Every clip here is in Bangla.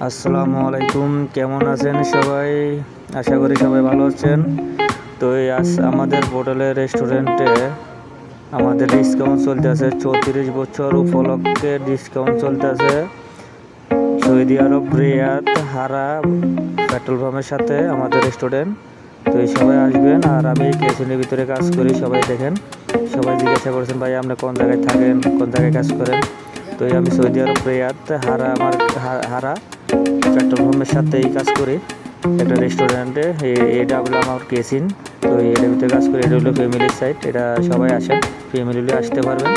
আসসালামু আলাইকুম, কেমন আছেন সবাই? আশা করি সবাই ভালো আছেন। তো আজ আমাদের হোটেলের রেস্টুরেন্টে আমাদের ডিসকাউন্ট চলতেছে। 34 বছর উপলক্ষে ডিসকাউন্ট চলতেছে। সৌদি আরব রিয়াদ হারা পেট্রোল পাম্পের সাথে আমাদের রেস্টুরেন্ট। তো সবাই আসবেন। আর আমি কেসিনের ভিতরে কাজ করি, সবাই দেখেন। সবাই জিজ্ঞাসা করছেন, ভাই আপনি কোন জায়গায় থাকেন, কোন জায়গায় কাজ করেন? তো আমি সৌদি আরব রিয়াদ হারা পেট্রোল পাম্পের সাথেই কাজ করি একটা রেস্টুরেন্টে। এটা হলো আমার কেসিন। তো এটার ভিতরে কাজ করি। এটা হলো ফ্যামিলির সাইড। এটা সবাই আসেন, ফ্যামিলি আসতে পারবেন।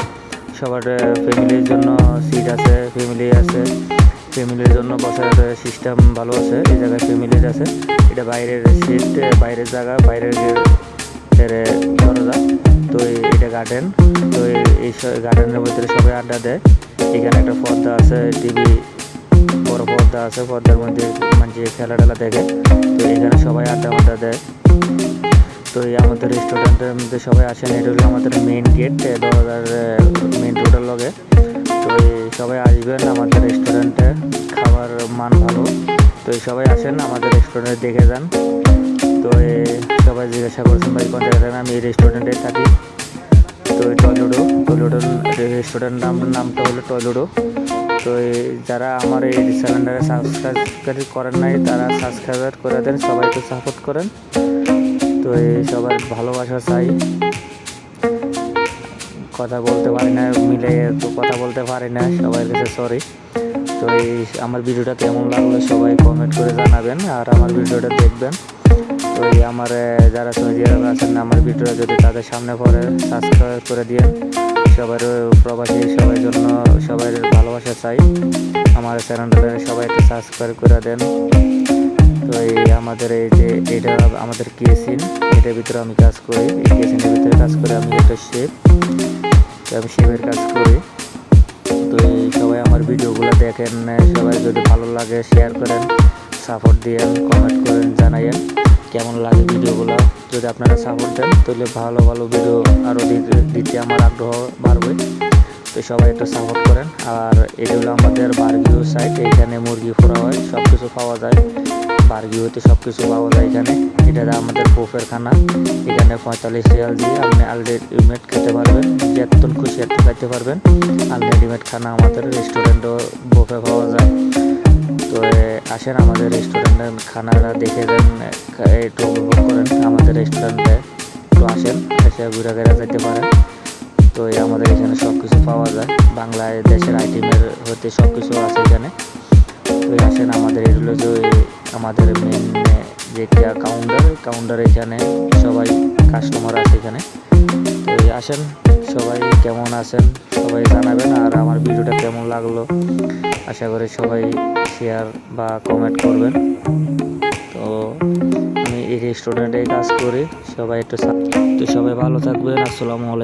সবার ফ্যামিলির জন্য সিট আছে, ফ্যামিলি আছে, ফ্যামিলির জন্য বসার সিস্টেম ভালো আছে। এই জায়গায় ফ্যামিলির আছে। এটা বাইরের সিট, বাইরের জায়গা, বাইরের দরজা। তো এটা গার্ডেন। তো এই গার্ডেনের ভিতরে সবাই আড্ডা দেয়। এখানে একটা পর্দা আছে, টিভি বড় পর্দা আছে, পর্দার মধ্যে মানে খেলা টেলা দেখে। তো এখানে সবাই আড্ডা দেয়। তো এই আমাদের রেস্টুরেন্টের মধ্যে সবাই আসেন। এটা হলো আমাদের মেইন গেট, দরজার মেইন রোডের লগে। তো সবাই আসবেন আমাদের রেস্টুরেন্টে, খাবার মান ভালো। তো সবাই আসেন আমাদের রেস্টুরেন্টে, দেখে যান। তো সবাই জিজ্ঞাসা করছেন, ভাই কোন জায়গায়? আমি এই রেস্টুরেন্টে থাকি। তো টয়লুডো রেস্টুরেন্ট নামটা হলো টয়লুডো। তো যারা আমার এই চ্যানেলটাকে সাবস্ক্রাইব করেন নাই, তারা সাবস্ক্রাইব করে দেন। সবাই একটু সাপোর্ট করেন। তো সবার ভালোবাসা চাই। কথা বলতে পারি না, মিলে তো কথা বলতে পারি না, সবার কাছে সরি। তো আমার ভিডিওটা কেমন লাগলো সবাই কমেন্ট করে জানাবেন, আর আমার ভিডিওটা দেখবেন। তো আমার যারা সৌদি আরবে আছেন, আমার ভিডিওটা যদি তাদের সামনে পড়ে, সাবস্ক্রাইব করে দিন। সবার প্রবাসী সবার জন্য সবাই ভালোবাসা চাই। আমার চ্যানেলটা সবাই একটু সাবস্ক্রাইব করে দেন। তো আমাদের এই যে এটা আমাদের কেসিন, এটার ভিতরে আমি কাজ করি। এই কেসিনের ভিতরে কাজ করে আমি একটা শেফ। তো আমি শেফের কাজ করি। তো সবাই আমার ভিডিওগুলো দেখেন। সবাই যদি ভালো লাগে শেয়ার করেন, সাপোর্ট দিয়েন, কমেন্ট করেন, জানাইয়েন কেমন লাগে ভিডিওগুলো। যদি আপনারা সাপোর্ট দেন তাহলে ভালো ভালো ভিডিও আরও দিতে আমার আগ্রহ বাড়বে। তো সবাই একটু সাপোর্ট করেন। আর এটা হলো আমাদের বার্গিউ সাইট। এইখানে মুরগি ফোড়া হয়, সব কিছু পাওয়া যায়। বার্গিউতে সব কিছু পাওয়া যায় এখানে। এটা আমাদের বুফের খানা। এখানে 45 রিয়াল দিয়ে আপনি আনলিমিটেড খেতে পারবেন। যতক্ষণ খুশি এত খাইতে পারবেন। আনলিমিটেড খানা আমাদের রেস্টুরেন্টও বুফে পাওয়া যায়। তো আসেন আমাদের রেস্টুরেন্টের খানাটা দেখে দেন, একটু উপভোগ করেন। আমাদের রেস্টুরেন্টে একটু আসেন, এসে ঘুরে ঘেরা যেতে পারেন। তো আমাদের এখানে সব কিছু পাওয়া যায়। বাংলাদেশের আইটেমের হতে সব কিছু আছে এখানে। তো আসেন আমাদের এগুলো যে আমাদের মেন যে কাউন্টার এখানে সবাই কাস্টমার আছে এখানে। তো আসেন, সবাই কেমন আছেন সবাই জানাবেন। আর আমার ভিডিওটা কেমন লাগলো আশা করি সবাই শেয়ার বা কমেন্ট করবেন। তো আমি এই রেস্টুরেন্টে কাজ করি। সবাই একটু তো সবাই ভালো থাকবেন। আসসালামু আলাইকুম।